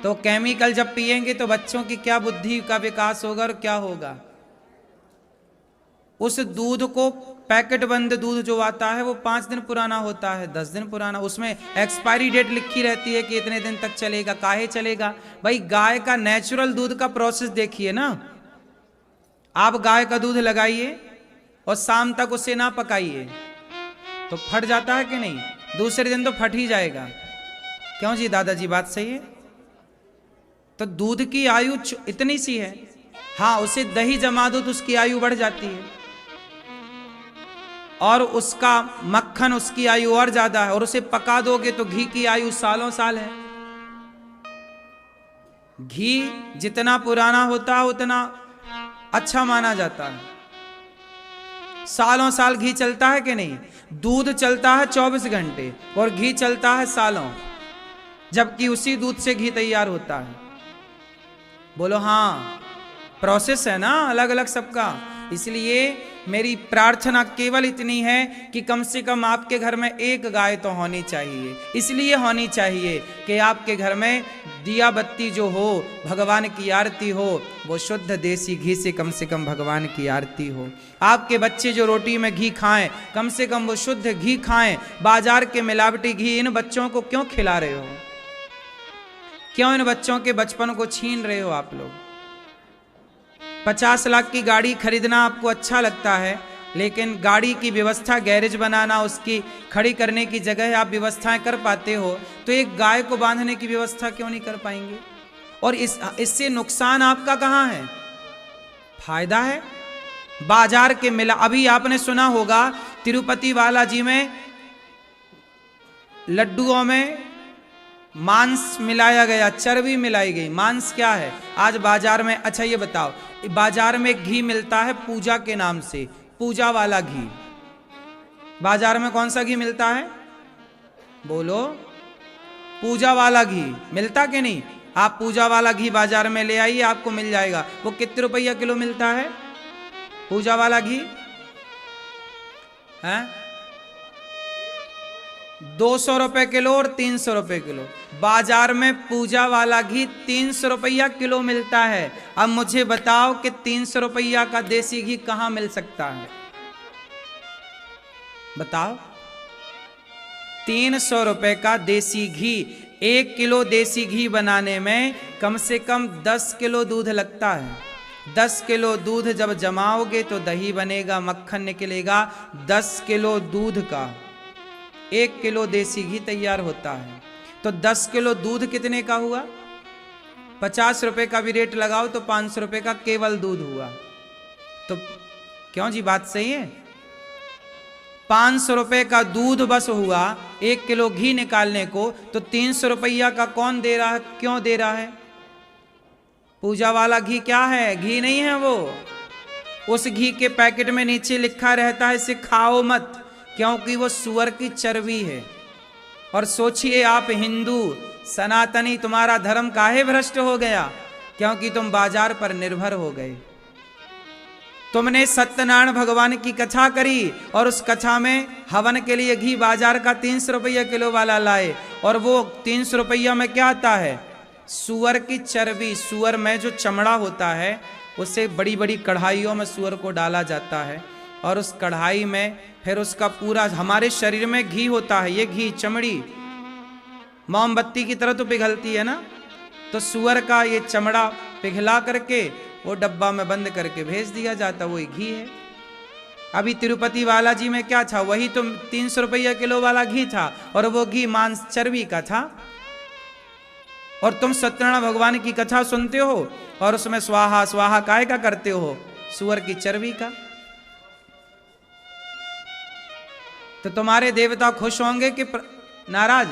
तो केमिकल जब पिएंगे तो बच्चों की क्या बुद्धि का विकास होगा और क्या होगा? उस दूध को, पैकेट बंद दूध जो आता है वो 5 दिन पुराना होता है, 10 दिन पुराना, उसमें एक्सपायरी डेट लिखी रहती है कि इतने दिन तक चलेगा। काहे चलेगा भाई? गाय का नेचुरल दूध का प्रोसेस देखिए ना। आप गाय का दूध लगाइए और शाम तक उसे ना पकाइए तो फट जाता है कि नहीं? दूसरे दिन तो फट ही जाएगा। क्यों जी दादाजी, बात सही है? तो दूध की आयु इतनी सी है। हाँ, उसे दही जमा दो तो उसकी आयु बढ़ जाती है। और उसका मक्खन, उसकी आयु और ज्यादा है, और उसे पका दोगे तो घी की आयु सालों साल है। घी जितना पुराना होता है उतना अच्छा माना जाता है। सालों साल घी चलता है कि नहीं? दूध चलता है 24 घंटे और घी चलता है सालों, जबकि उसी दूध से घी तैयार होता है। बोलो हाँ, प्रोसेस है ना अलग अलग सबका। इसलिए मेरी प्रार्थना केवल इतनी है कि कम से कम आपके घर में एक गाय तो होनी चाहिए। इसलिए होनी चाहिए कि आपके घर में दिया बत्ती जो हो, भगवान की आरती हो, वो शुद्ध देसी घी से कम भगवान की आरती हो। आपके बच्चे जो रोटी में घी खाएं, कम से कम वो शुद्ध घी खाएं। बाजार के मिलावटी घी इन बच्चों को क्यों खिला रहे हो? क्यों इन बच्चों के बचपन को छीन रहे हो आप लोग? 50 लाख की गाड़ी खरीदना आपको अच्छा लगता है, लेकिन गाड़ी की व्यवस्था, गैरेज बनाना, उसकी खड़ी करने की जगह आप व्यवस्थाएं कर पाते हो, तो एक गाय को बांधने की व्यवस्था क्यों नहीं कर पाएंगे? और इससे नुकसान आपका कहाँ है? फायदा है। बाजार के मिला, अभी आपने सुना होगा तिरुपति बालाजी में लड्डुओं में मांस मिलाया गया, चर्बी मिलाई गई। मांस क्या है आज बाजार में? अच्छा ये बताओ, बाजार में घी मिलता है पूजा के नाम से, पूजा वाला घी। बाजार में कौन सा घी मिलता है? बोलो, पूजा वाला घी मिलता कि नहीं? आप पूजा वाला घी बाजार में ले आइए, आपको मिल जाएगा। वो कितने रुपया किलो मिलता है पूजा वाला घी? है 200 रुपए किलो और 300 रुपए किलो। बाजार में पूजा वाला घी 300 रुपया किलो मिलता है। अब मुझे बताओ कि 300 रुपया का देसी घी कहां मिल सकता है? बताओ। 300 रुपए का देसी घी, 1 किलो देसी घी बनाने में कम से कम 10 किलो दूध लगता है। 10 किलो दूध जब जमाओगे तो दही बनेगा, मक्खन निकलेगा। 10 किलो दूध का 1 किलो देसी घी तैयार होता है। तो 10 किलो दूध कितने का हुआ? 50 रुपए का भी रेट लगाओ तो 500 रुपए का केवल दूध हुआ। तो क्यों जी, बात सही है? 500 रुपए का दूध बस हुआ 1 किलो घी निकालने को, तो 300 रुपया का कौन दे रहा है? क्यों दे रहा है? पूजा वाला घी क्या है? घी नहीं है वो। उस घी के पैकेट में नीचे लिखा रहता है इसे खाओ मत, क्योंकि वो सुअर की चर्बी है। और सोचिए आप हिंदू सनातनी, तुम्हारा धर्म काहे भ्रष्ट हो गया? क्योंकि तुम बाजार पर निर्भर हो गए। तुमने सत्यनारायण भगवान की कथा करी और उस कथा में हवन के लिए घी बाजार का 300 रुपया किलो वाला लाए, और वो 300 रुपया में क्या आता है? सुअर की चर्बी। सुअर में जो चमड़ा होता है उसे बड़ी बड़ी कढ़ाइयों में सुअर को डाला जाता है, और उस कढ़ाई में फिर उसका पूरा, हमारे शरीर में घी होता है, ये घी चमड़ी मोमबत्ती की तरह तो पिघलती है ना, तो सुअर का ये चमड़ा पिघला करके वो डब्बा में बंद करके भेज दिया जाता, वही घी है। अभी तिरुपति बालाजी में क्या था? वही तो 300 रुपया किलो वाला घी था, और वो घी मांस चर्बी का था। और तुम सत्यनारायण भगवान की कथा सुनते हो और उसमें स्वाहा स्वाहा काय का करते हो? सुअर की चर्बी का। तो तुम्हारे देवता खुश होंगे कि नाराज?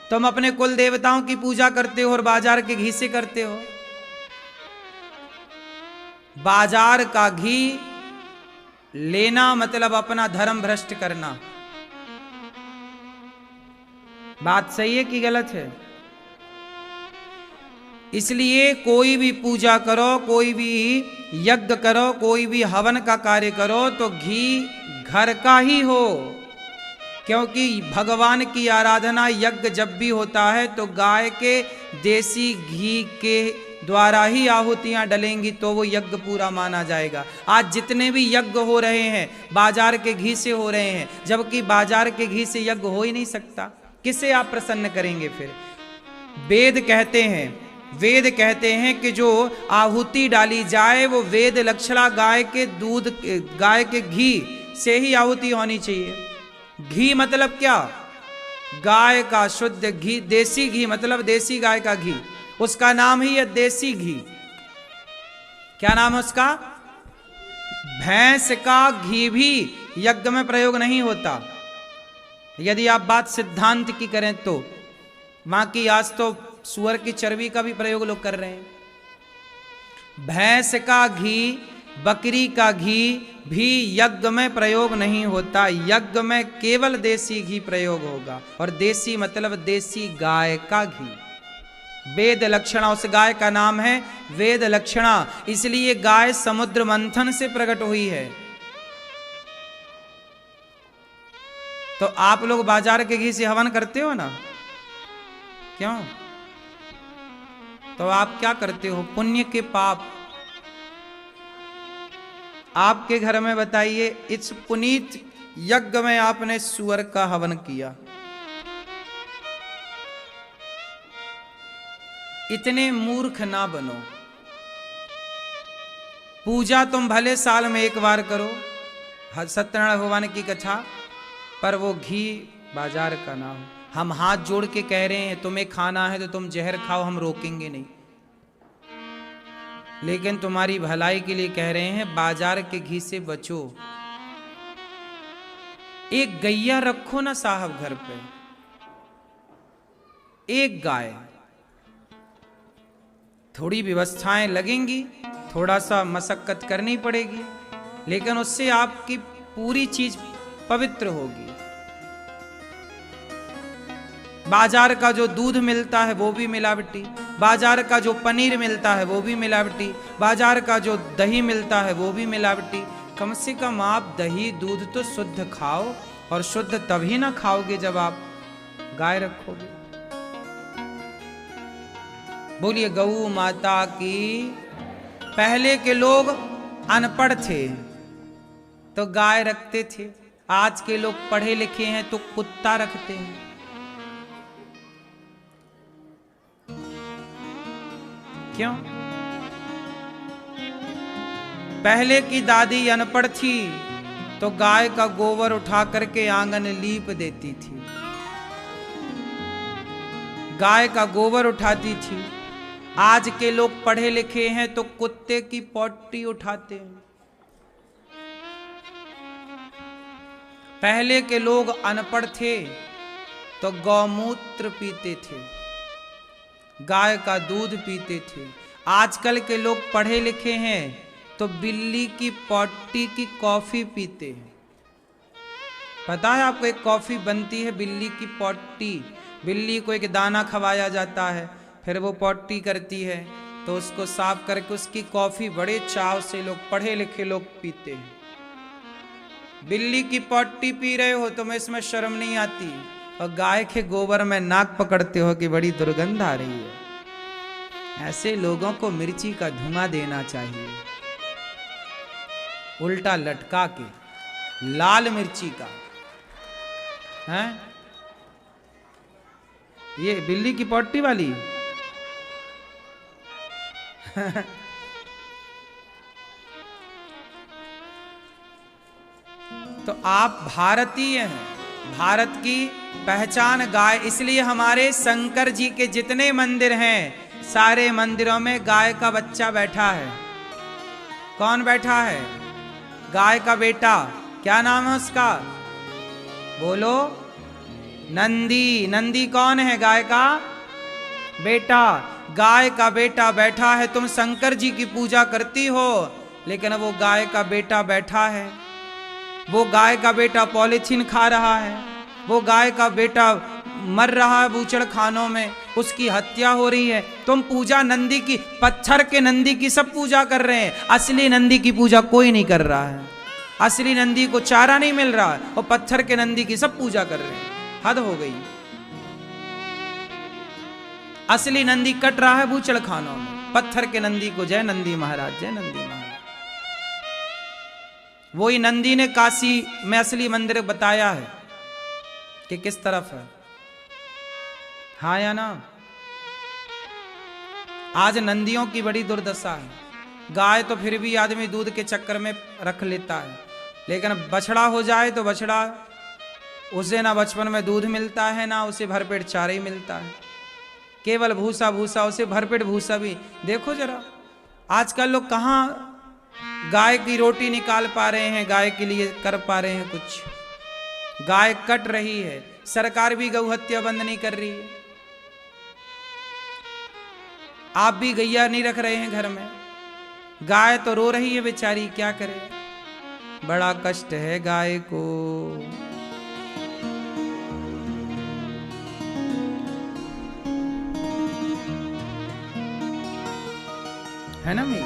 तुम अपने कुल देवताओं की पूजा करते हो और बाजार के घी से करते हो। बाजार का घी लेना मतलब अपना धर्म भ्रष्ट करना। बात सही है कि गलत है? इसलिए कोई भी पूजा करो, कोई भी यज्ञ करो, कोई भी हवन का कार्य करो तो घी घर का ही हो, क्योंकि भगवान की आराधना यज्ञ जब भी होता है तो गाय के देसी घी के द्वारा ही आहुतियां डलेंगी तो वो यज्ञ पूरा माना जाएगा। आज जितने भी यज्ञ हो रहे हैं बाजार के घी से हो रहे हैं, जबकि बाजार के घी से यज्ञ हो ही नहीं सकता। किसे आप प्रसन्न करेंगे फिर? वेद कहते हैं कि जो आहुति डाली जाए वो वेद लक्षणा गाय के दूध, गाय के घी से ही आहुति होनी चाहिए। घी मतलब क्या? गाय का शुद्ध घी, देसी घी मतलब देसी गाय का घी, उसका नाम ही है देसी घी। क्या नाम है उसका? भैंस का घी भी यज्ञ में प्रयोग नहीं होता। यदि आप बात सिद्धांत की करें तो बाकी आज तो सूअर की चर्बी का भी प्रयोग लोग कर रहे हैं। भैंस का घी, बकरी का घी भी यज्ञ में प्रयोग नहीं होता। यज्ञ में केवल देसी घी प्रयोग होगा, और देसी मतलब देसी गाय का घी। वेद लक्षणा, उस गाय का नाम है वेद लक्षणा, इसलिए गाय समुद्र मंथन से प्रकट हुई है। तो आप लोग बाजार के घी से हवन करते हो ना, क्यों? तो आप क्या करते हो? पुण्य के पाप आपके घर में बताइए, इस पुनीत यज्ञ में आपने सुअर का हवन किया, इतने मूर्ख ना बनो। पूजा तुम भले साल में एक बार करो, सत्यनारायण भगवान की कथा, पर वो घी बाजार का ना हो। हम हाथ जोड़ के कह रहे हैं तुम्हें खाना है तो तुम जहर खाओ, हम रोकेंगे नहीं, लेकिन तुम्हारी भलाई के लिए कह रहे हैं बाजार के घी से बचो। एक गैया रखो ना साहब घर पे, एक गाय, थोड़ी व्यवस्थाएं लगेंगी, थोड़ा सा मशक्कत करनी पड़ेगी, लेकिन उससे आपकी पूरी चीज पवित्र होगी। बाजार का जो दूध मिलता है वो भी मिलावटी, बाजार का जो पनीर मिलता है वो भी मिलावटी, बाजार का जो दही मिलता है वो भी मिलावटी। कम से कम आप दही दूध तो शुद्ध खाओ, और शुद्ध तभी ना खाओगे जब आप गाय रखोगे। बोलिए गौ माता की। पहले के लोग अनपढ़ थे तो गाय रखते थे, आज के लोग पढ़े लिखे हैं तो कुत्ता रखते हैं। क्यों? पहले की दादी अनपढ़ थी तो गाय का गोबर उठा करके आंगन लीप देती थी, गाय का गोबर उठाती थी। आज के लोग पढ़े लिखे हैं तो कुत्ते की पॉटी उठाते हैं। पहले के लोग अनपढ़ थे तो गौमूत्र पीते थे, गाय का दूध पीते थे। आजकल के लोग पढ़े लिखे हैं तो बिल्ली की पॉटी की कॉफी पीते हैं। पता है आपको, एक कॉफी बनती है बिल्ली की पॉटी, बिल्ली को एक दाना खवाया जाता है, फिर वो पॉटी करती है, तो उसको साफ करके उसकी कॉफी बड़े चाव से लोग पढ़े लिखे लोग पीते हैं। बिल्ली की पॉटी पी रहे हो तुम्हें इसमें शर्म नहीं आती, और गाय के गोबर में नाक पकड़ते हो कि बड़ी दुर्गंध आ रही है। ऐसे लोगों को मिर्ची का धुआं देना चाहिए, उल्टा लटका के, लाल मिर्ची का। हैं? ये बिल्ली की पॉटी वाली तो आप भारतीय हैं, भारत की पहचान गाय, इसलिए हमारे शंकर जी के जितने मंदिर हैं सारे मंदिरों में गाय का बच्चा बैठा है। कौन बैठा है? गाय का बेटा। क्या नाम है उसका? बोलो। नंदी। नंदी कौन है? गाय का बेटा। गाय का बेटा बैठा है। तुम शंकर जी की पूजा करती हो, लेकिन वो गाय का बेटा बैठा है। वो गाय का बेटा पॉलीथीन खा रहा है, वो गाय का बेटा मर रहा है बूचड़ खानों में, उसकी हत्या हो रही है। तुम पूजा नंदी की, पत्थर के नंदी की सब पूजा कर रहे हैं, असली नंदी की पूजा कोई नहीं कर रहा है। असली नंदी को चारा नहीं मिल रहा है और पत्थर के नंदी की सब पूजा कर रहे हैं। हद हो गई। असली नंदी कट रहा है बूचड़ खानों में, पत्थर के नंदी को जय नंदी महाराज, जय नंदी महाराज। वही नंदी ने काशी में असली मंदिर बताया है कि किस तरफ है। हाँ या ना? आज नंदियों की बड़ी दुर्दशा है। गाय तो फिर भी आदमी दूध के चक्कर में रख लेता है, लेकिन बछड़ा हो जाए तो बछड़ा, उसे ना बचपन में दूध मिलता है ना उसे भरपेट चारा ही मिलता है, केवल भूसा भूसा, उसे भरपेट भूसा भी। देखो जरा आजकल लोग कहाँ गाय की रोटी निकाल पा रहे हैं, गाय के लिए कर पा रहे हैं कुछ? गाय कट रही है, सरकार भी गौ हत्या बंद नहीं कर रही है। आप भी गैया नहीं रख रहे हैं घर में, गाय तो रो रही है बेचारी, क्या करे? बड़ा कष्ट है गाय को। है ना मैं?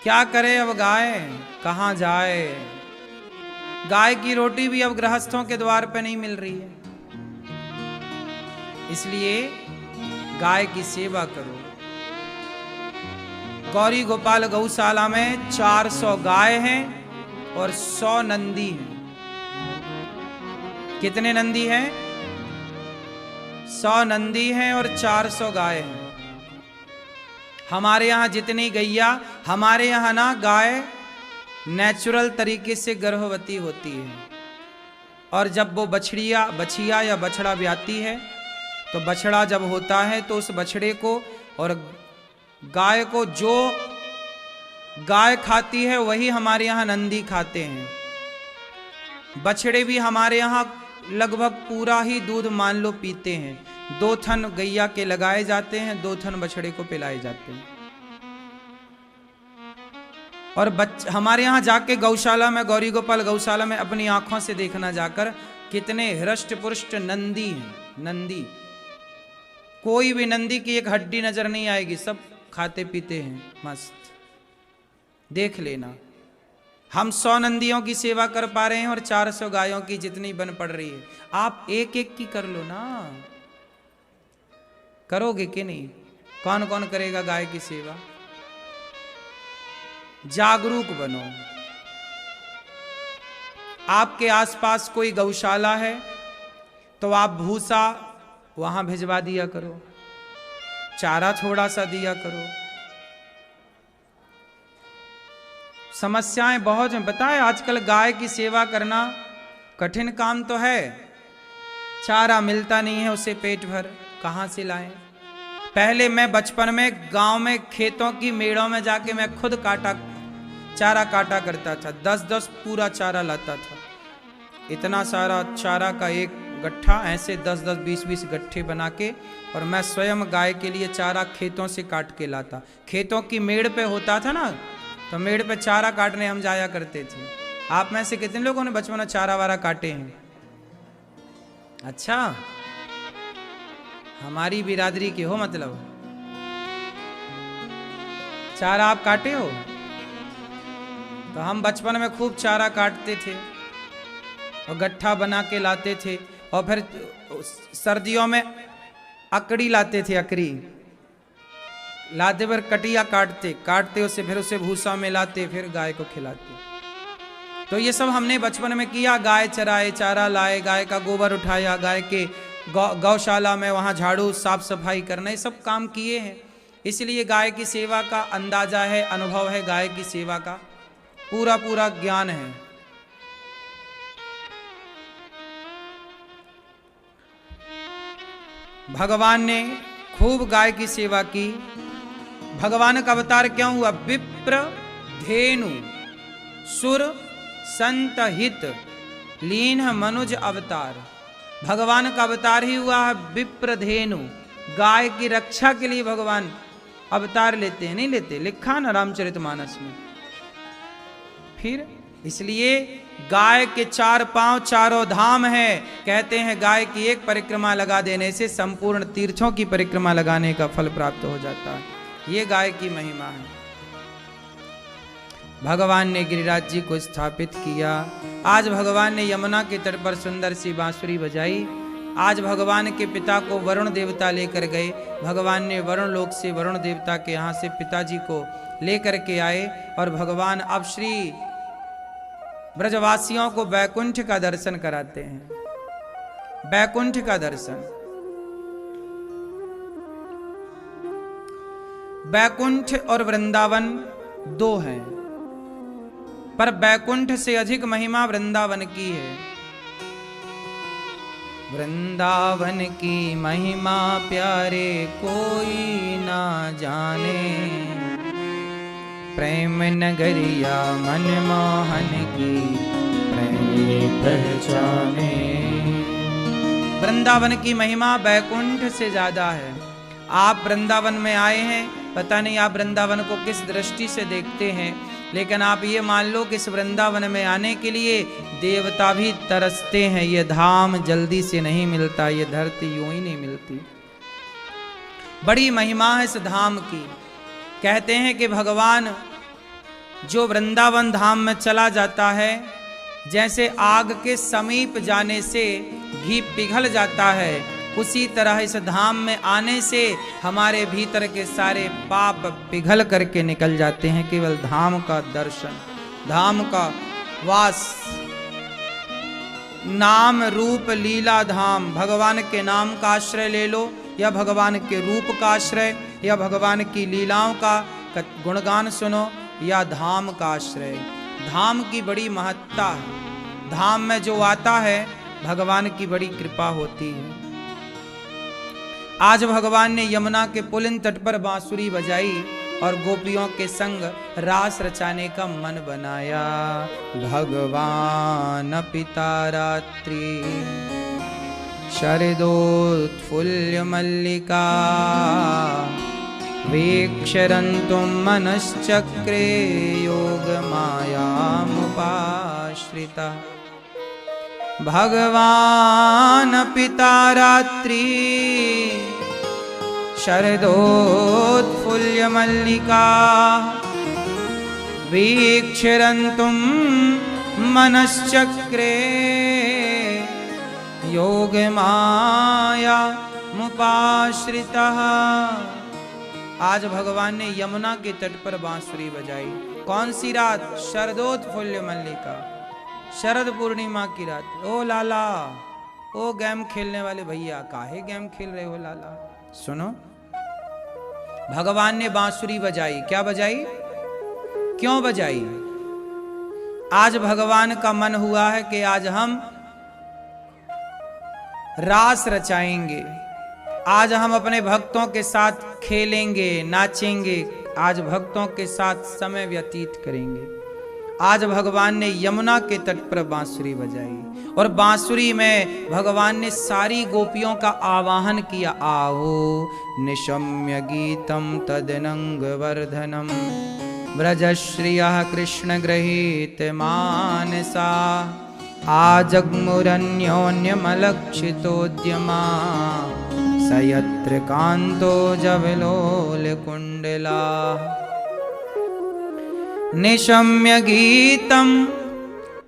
क्या करे अब गाय, कहां जाए? गाय की रोटी भी अब गृहस्थों के द्वार पे नहीं मिल रही है, इसलिए गाय की सेवा करो। गौरी गोपाल गौशाला में 400 गाय हैं और 100 नंदी हैं। कितने नंदी हैं? 100 नंदी हैं और 400 गाय हैं। हमारे यहाँ जितनी गैया, हमारे यहाँ ना गाय नेचुरल तरीके से गर्भवती होती है, और जब वो बछिया या बछड़ा ब्याती है, तो बछड़ा जब होता है तो उस बछड़े को और गाय को जो गाय खाती है वही हमारे यहाँ नंदी खाते हैं। बछड़े भी हमारे यहाँ लगभग पूरा ही दूध मान लो पीते हैं। 2 थन गैया के लगाए जाते हैं, 2 थन बछड़े को पिलाए जाते हैं। और हमारे यहाँ जाके गौशाला में, गौरी गोपाल गौशाला में अपनी आंखों से देखना जाकर, कितने हृष्ट पुष्ट नंदी हैं। नंदी, कोई भी नंदी की एक हड्डी नजर नहीं आएगी, सब खाते पीते हैं मस्त। देख लेना, हम 100 नंदियों की सेवा कर पा रहे हैं और 400 गायों की जितनी बन पड़ रही है। आप एक एक की कर लो ना, करोगे कि नहीं? कौन कौन करेगा गाय की सेवा? जागरूक बनो। आपके आसपास कोई गौशाला है तो आप भूसा वहां भिजवा दिया करो, चारा थोड़ा सा दिया करो। समस्याएं बहुत हैं, पता है? आजकल गाय की सेवा करना कठिन काम तो है। चारा मिलता नहीं है उसे पेट भर, कहां से लाएं? पहले मैं बचपन में गांव में खेतों की मेड़ों में जाके मैं खुद चारा काटा करता था। 10-10 पूरा चारा लाता था। इतना सारा चारा का एक गट्ठा, ऐसे 10-10, 20-20 गट्ठे बना के, और मैं स्वयं गाय के लिए चारा खेतों से काट के लाता। खेतों की मेड़ पे होता था ना, तो मेड़ पे चारा काटने हम जाया करते थे। आप में से कितने लोगों ने बचपन में चारा वारा काटे हैं? अच्छा, हमारी बिरादरी के हो, मतलब चारा आप काटे हो? तो हम बचपन में खूब चारा काटते थे और गट्ठा बना के लाते थे, और फिर सर्दियों में अकड़ी लाते थे। अकड़ी लाते पर कटिया काटते उसे, फिर उसे भूसा में लाते, फिर गाय को खिलाते। तो ये सब हमने बचपन में किया। गाय चराए, चारा लाए, गाय का गोबर उठाया, गाय के गौशाला में वहाँ झाड़ू साफ सफाई करना, ये सब काम किए हैं। इसलिए गाय की सेवा का अंदाजा है, अनुभव है, गाय की सेवा का पूरा पूरा ज्ञान है। भगवान ने खूब गाय की सेवा की। भगवान का अवतार क्यों हुआ? विप्र धेनु सुर संत हित लीन मनुज अवतार। भगवान का अवतार ही हुआ है विप्र धेनु। गाय की रक्षा के लिए भगवान अवतार लेते हैं, नहीं लेते? लिखा ना रामचरितमानस में। फिर इसलिए गाय के 4 पांव चारों धाम है। कहते हैं गाय की एक परिक्रमा लगा देने से संपूर्ण तीर्थों की परिक्रमा लगाने का फल प्राप्त हो जाता है। ये गाय की महिमा है। भगवान ने गिरिराज जी को स्थापित किया। आज भगवान ने यमुना के तट पर सुंदर सी बांसुरी बजाई। आज भगवान के पिता को वरुण देवता लेकर गए। भगवान ने वरुण लोक से, वरुण देवता के यहाँ से पिताजी को लेकर के आए, और भगवान अब श्री ब्रजवासियों को बैकुंठ का दर्शन कराते हैं। बैकुंठ का दर्शन, बैकुंठ और वृंदावन 2 हैं, पर बैकुंठ से अधिक महिमा वृंदावन की है। वृंदावन की महिमा प्यारे कोई ना जाने, प्रेम नगरिया मनमोहन की प्रेमी पहचाने। वृंदावन की महिमा बैकुंठ से ज्यादा है। आप वृंदावन में आए हैं, पता नहीं आप वृंदावन को किस दृष्टि से देखते हैं, लेकिन आप ये मान लो कि इस वृंदावन में आने के लिए देवता भी तरसते हैं। ये धाम जल्दी से नहीं मिलता, ये धरती यूं ही नहीं मिलती। बड़ी महिमा है इस धाम की। कहते हैं कि भगवान जो वृंदावन धाम में चला जाता है, जैसे आग के समीप जाने से घी पिघल जाता है, उसी तरह इस धाम में आने से हमारे भीतर के सारे पाप पिघल करके निकल जाते हैं। केवल धाम का दर्शन, धाम का वास। नाम रूप लीला धाम, भगवान के नाम का आश्रय ले लो, या भगवान के रूप का आश्रय, या भगवान की लीलाओं का गुणगान सुनो, या धाम का आश्रय। धाम की बड़ी महत्ता है। धाम में जो आता है भगवान की बड़ी कृपा होती है। आज भगवान ने यमुना के पुलिन तट पर बांसुरी बजाई और गोपियों के संग रास रचाने का मन बनाया। भगवान पिता रात्रि शरदोत्फुल्य मल्लिका, वीक्षरन्तुं मनश्चक्रे योग मायामुपाश्रिता। भगवान पिता रात्रि शरदोत्फुल्य मल्लिका, वीक्षरन्तुं मनश्चक्रे योग मायामुपाश्रितः। आज भगवान ने यमुना के तट पर बांसुरी बजाई। कौन सी रात? शरदोत्फुल्य मल्लिका, शरद पूर्णिमा की रात। ओ लाला, ओ गेम खेलने वाले भैया, काहे गेम खेल रहे हो लाला? सुनो, भगवान ने बांसुरी बजाई। क्या बजाई? क्यों बजाई? आज भगवान का मन हुआ है कि आज हम रास रचाएंगे, आज हम अपने भक्तों के साथ खेलेंगे, नाचेंगे, आज भक्तों के साथ समय व्यतीत करेंगे। आज भगवान ने यमुना के तट पर बांसुरी बजाई और बांसुरी में भगवान ने सारी गोपियों का आवाहन किया। आओ निशम्य गीतम तदनंग वर्धनम, व्रजश्रियः कृष्ण गृहीत मानसा, आजग्मुरन्योन्यमलक्षितोद्यमा, सयत्र कांतो जवलोल कुंडला। निशम्य गीतम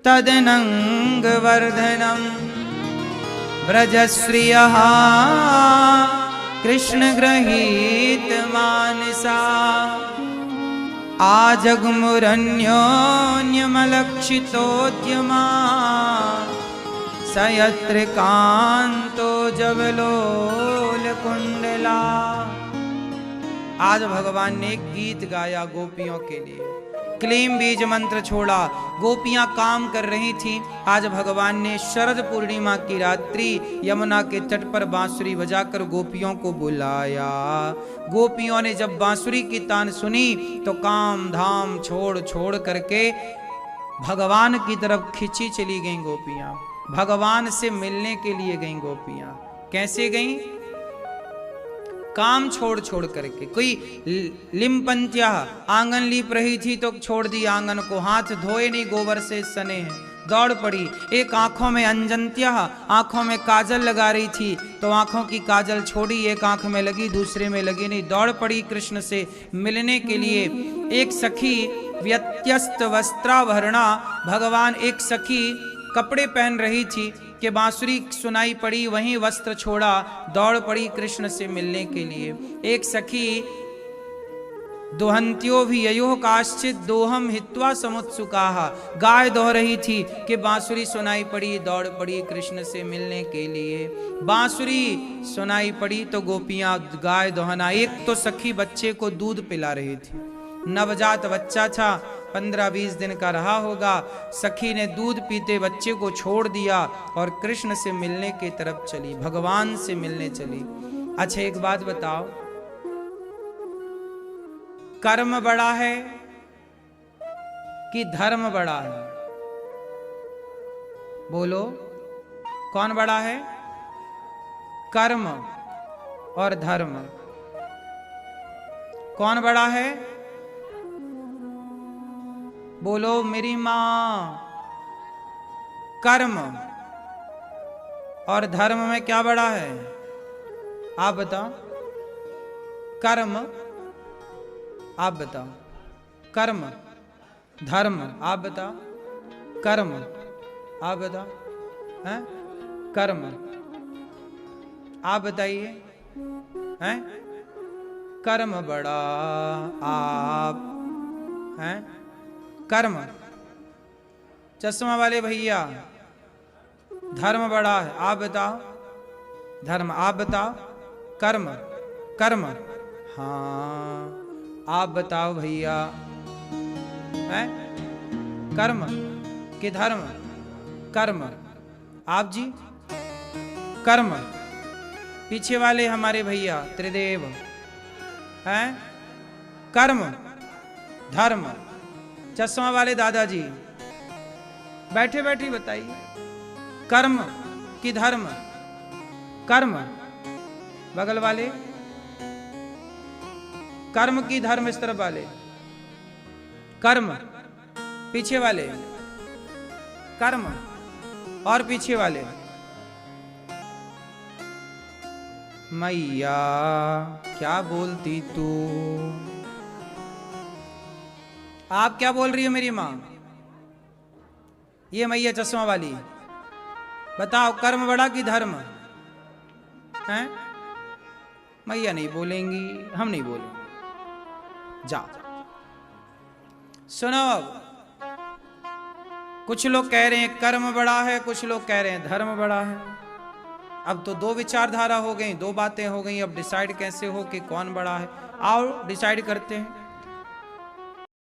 तदनंग वर्धनम, व्रजश्रियः कृष्ण गृहीत मानसा, आजग्मुरन्योन्यमलक्षितोद्यमा, सयत्र कांतो जवलोल कुंडला। आज भगवान ने एक गीत गाया गोपियों के लिए, क्लीम बीज मंत्र छोड़ा, गोपियां काम कर रही थी। आज भगवान ने शरद पूर्णिमा की रात्रि यमुना के तट पर बांसुरी बजाकर गोपियों को बुलाया। गोपियों ने जब बांसुरी की तान सुनी तो काम धाम छोड़ छोड़ करके भगवान की तरफ खिंची चली गईं गोपियां। भगवान से मिलने के लिए गईं गोपियां। कैसे गईं? काम छोड़ छोड़ करके। कोई लिमपंत्या आंगन लीप रही थी तो छोड़ दी आंगन को, हाथ धोए नहीं, गोबर से सने हैं, दौड़ पड़ी। एक आंखों में अंजंत्या आंखों में काजल लगा रही थी तो आंखों की काजल छोड़ी, एक आंख में लगी दूसरे में लगी नहीं, दौड़ पड़ी कृष्ण से मिलने के लिए। एक सखी व्यत्यस्त वस्त्राभरणा, भगवान एक सखी कपड़े पहन रही थी कि बांसुरी सुनाई पड़ी, वहीं वस्त्र छोड़ा, दौड़ पड़ी कृष्ण से मिलने के लिए। एक सखी दोहंत्यो भी ययो काश्चित दोहम हित्वा समुत्सुकाः, गाय दोह रही थी कि बांसुरी सुनाई पड़ी, दौड़ पड़ी कृष्ण से मिलने के लिए। बांसुरी सुनाई पड़ी तो गोपियां गाय दोहना। एक तो सखी बच्चे को दूध पिला रही थी, नवजात बच्चा था, 15-20 दिन का रहा होगा। सखी ने दूध पीते बच्चे को छोड़ दिया और कृष्ण से मिलने की तरफ चली, भगवान से मिलने चली। अच्छा एक बात बताओ, कर्म बड़ा है कि धर्म बड़ा है? बोलो, कौन बड़ा है? कर्म और धर्म कौन बड़ा है? बोलो मेरी मां। कर्म और धर्म में क्या बड़ा है? आप बताओ। कर्म, आप बताओ। कर्म, धर्म, आप बताओ। कर्म, आप बताओ। हैं? कर्म, आप बताइए। हैं? कर्म बड़ा, आप हैं? कर्म। चश्मा वाले भैया, धर्म बड़ा है, आप बताओ। धर्म, आप बताओ। कर्म, कर्म, हाँ आप बताओ भैया। हैं? कर्म कि धर्म? कर्म। आप जी? कर्म। पीछे वाले हमारे भैया त्रिदेव हैं? कर्म, धर्म। चश्मा वाले दादाजी बैठे बैठे बताइए, कर्म कि धर्म? कर्म। बगल वाले, कर्म की धर्म? इस तरफ वाले, कर्म। पीछे वाले, कर्म। और पीछे वाले, मैया क्या बोलती तू? आप क्या बोल रही हो मेरी मां? ये मैया चश्मा वाली बताओ, कर्म बड़ा कि धर्म? हैं? मैया नहीं बोलेंगी, हम नहीं बोलेंगे। जा सुनो, कुछ लोग कह रहे हैं कर्म बड़ा है, कुछ लोग कह रहे हैं धर्म बड़ा है। अब तो दो विचारधारा हो गई, दो बातें हो गई। अब डिसाइड कैसे हो कि कौन बड़ा है? आओ डिसाइड करते हैं।